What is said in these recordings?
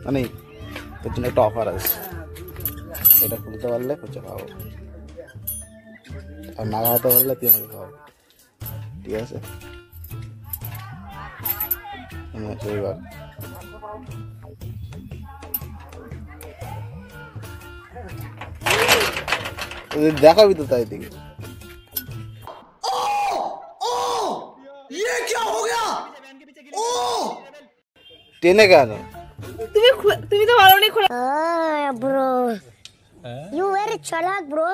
মানে তোর জন্য একটা অফার আছে, এটা খুলতে পারলে খুঁজে খাওয়াবো, আর না খাওয়াতে পারলে তুই আমাকে খাওয়াবো, ঠিক আছে? এবার দেখাবি তো তাই দিকে। টেনে কেন? তুমি তো ভালো নেই খোলা ব্রো ইউ ভেরি চালাক ব্রো।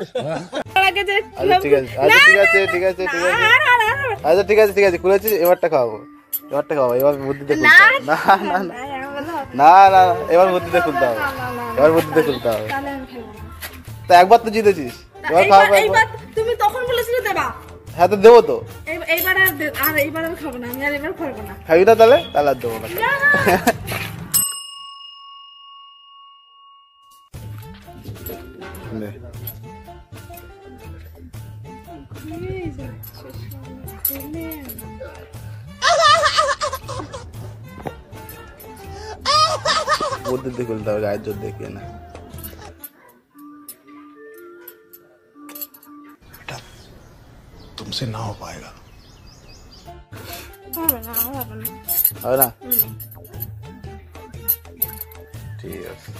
আগে যে আচ্ছা ঠিক আছে, আচ্ছা ঠিক আছে, ঠিক আছে, ঠিক আছে, আচ্ছা ঠিক আছে, ঠিক আছে, খুলেছিস, এবারটা খাওয়াবো, এবারটা খাওয়াবো, এবার বুদ্ধিতে খুলতে হবে। না না না না না, এবার বুদ্ধিতে খুলতে হবে, এবার বুদ্ধিতে খুলতে হবে। তা একবার তো জিতেছিস, এবার খাওয়াবো। এইবার তুমি তখন বলেছিলে দেবা, হ্যাঁ তো দেবো তো। এইবার আর এইবার আমি খাবো না, আমি আর এবার খাবো না। খাবি না তাহলে? তাহলে আর দেবো না। নে। বুদ্ধিতে খুলতে হবে, গায়ের জোর দেখিয়ে না। तुमसे ना हो पाएगा। হবে না? ঠিক আছে।